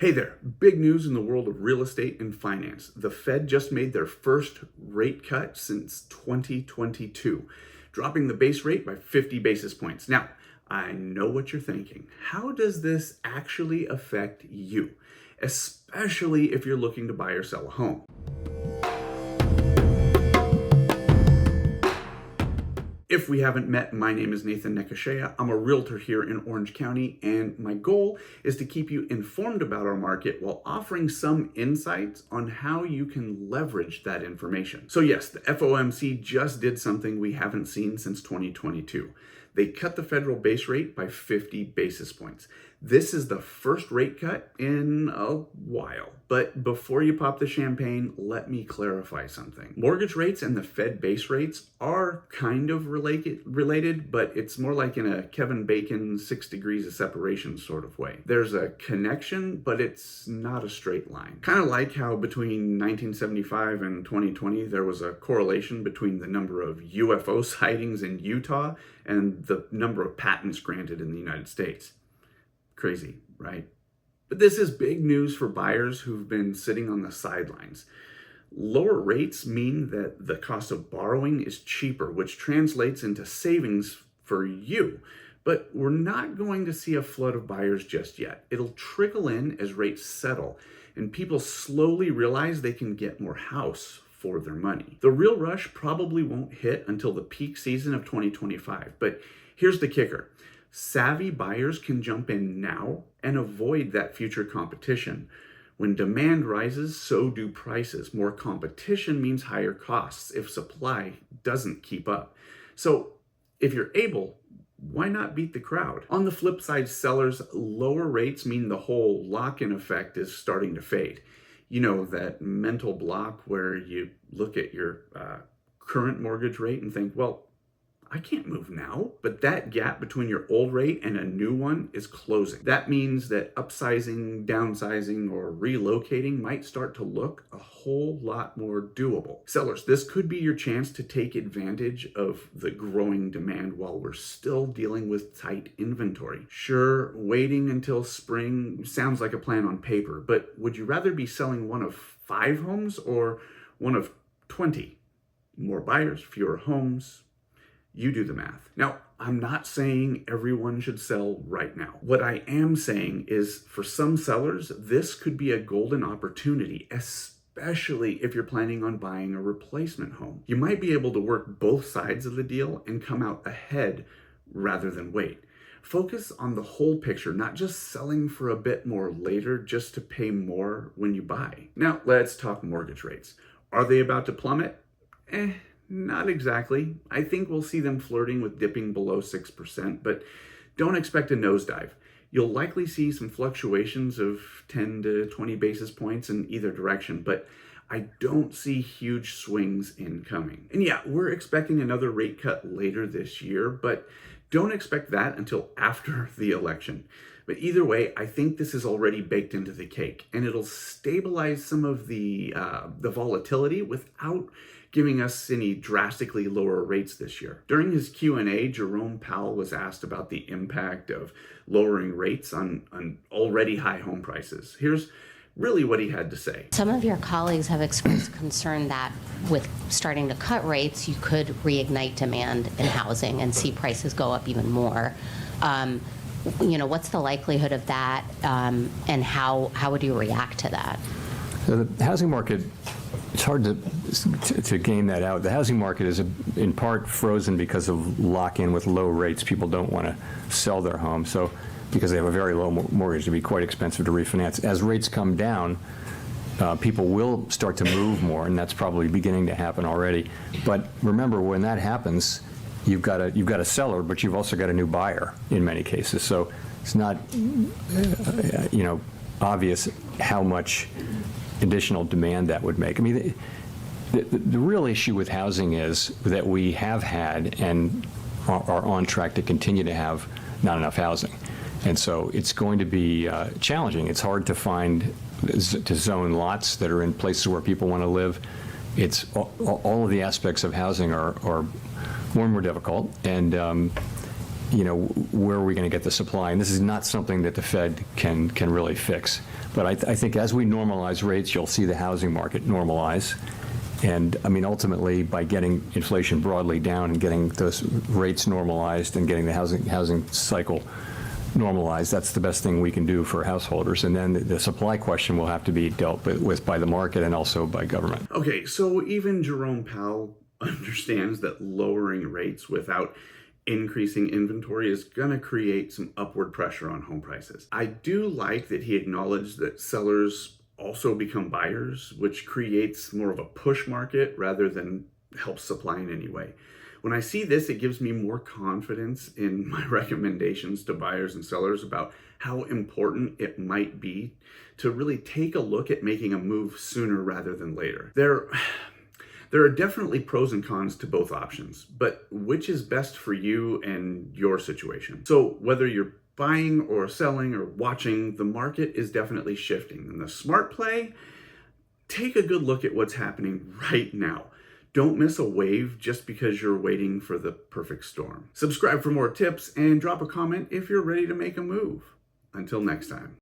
Hey there, big news in the world of real estate and finance. The Fed just made their first rate cut since 2022, dropping the base rate by 50 basis points. Now, I know what you're thinking. How does this actually affect you, especially if you're looking to buy or sell a home? If we haven't met, my name is Nathan Necochea. I'm a realtor here in Orange County, and my goal is to keep you informed about our market while offering some insights on how you can leverage that information. So yes, the FOMC just did something we haven't seen since 2022. They cut the federal base rate by 50 basis points. This is the first rate cut in a while. But before you pop the champagne, let me clarify something. Mortgage rates and the Fed base rates are kind of related, but it's more like in a Kevin Bacon 6 degrees of separation sort of way. There's a connection, but it's not a straight line. Kind of like how between 1975 and 2020, there was a correlation between the number of UFO sightings in Utah and the number of patents granted in the United States. Crazy, right? But this is big news for buyers who've been sitting on the sidelines. Lower rates mean that the cost of borrowing is cheaper, which translates into savings for you. But we're not going to see a flood of buyers just yet. It'll trickle in as rates settle and people slowly realize they can get more house for their money. The real rush probably won't hit until the peak season of 2025. But here's the kicker. Savvy buyers can jump in now and avoid that future competition. When demand rises, so do prices. More competition means higher costs if supply doesn't keep up. So if you're able, why not beat the crowd? On the flip side, sellers, lower rates mean the whole lock-in effect is starting to fade. You know, that mental block where you look at your current mortgage rate and think, well, I can't move now. But that gap between your old rate and a new one is closing. That means that upsizing, downsizing, or relocating might start to look a whole lot more doable. Sellers, this could be your chance to take advantage of the growing demand while we're still dealing with tight inventory. Sure, waiting until spring sounds like a plan on paper, but would you rather be selling one of 5 homes or one of 20? More buyers, fewer homes. You do the math. Now, I'm not saying everyone should sell right now. What I am saying is for some sellers, this could be a golden opportunity, especially if you're planning on buying a replacement home. You might be able to work both sides of the deal and come out ahead rather than wait. Focus on the whole picture, not just selling for a bit more later just to pay more when you buy. Now, let's talk mortgage rates. Are they about to plummet? Not exactly. I think we'll see them flirting with dipping below 6%, but don't expect a nosedive. You'll likely see some fluctuations of 10 to 20 basis points in either direction, but I don't see huge swings incoming. And yeah, we're expecting another rate cut later this year, but don't expect that until after the election. But either way, I think this is already baked into the cake, and it'll stabilize some of the volatility without giving us any drastically lower rates this year. During his Q&A, Jerome Powell was asked about the impact of lowering rates on already high home prices. Here's really what he had to say. Some of your colleagues have expressed concern that with starting to cut rates, you could reignite demand in housing and see prices go up even more. What's the likelihood of that, and how would you react to that? So the housing market, it's hard to game that out. The housing market is in part frozen because of lock-in with low rates. People don't want to sell their home, so because they have a very low mortgage, it'd be quite expensive to refinance. As rates come down, people will start to move more, and that's probably beginning to happen already. But remember, when that happens, you've got a seller, but you've also got a new buyer in many cases. So it's not obvious how much additional demand that would make. I mean, the real issue with housing is that we have had and are on track to continue to have not enough housing. And so it's going to be challenging. It's hard to zone lots that are in places where people want to live. It's all of the aspects of housing are more and more difficult. And where are we going to get the supply? And this is not something that the Fed can really fix. But I think as we normalize rates, you'll see the housing market normalize. And I mean, ultimately, by getting inflation broadly down and getting those rates normalized and getting the housing cycle normalized, that's the best thing we can do for householders. And then the supply question will have to be dealt with by the market and also by government. Okay, so even Jerome Powell understands that lowering rates without increasing inventory is going to create some upward pressure on home prices. I do like that he acknowledged that sellers also become buyers, which creates more of a push market rather than helps supply in any way. When I see this, it gives me more confidence in my recommendations to buyers and sellers about how important it might be to really take a look at making a move sooner rather than later. There are definitely pros and cons to both options, but which is best for you and your situation? So whether you're buying or selling or watching, the market is definitely shifting. And the smart play, take a good look at what's happening right now. Don't miss a wave just because you're waiting for the perfect storm. Subscribe for more tips and drop a comment if you're ready to make a move. Until next time.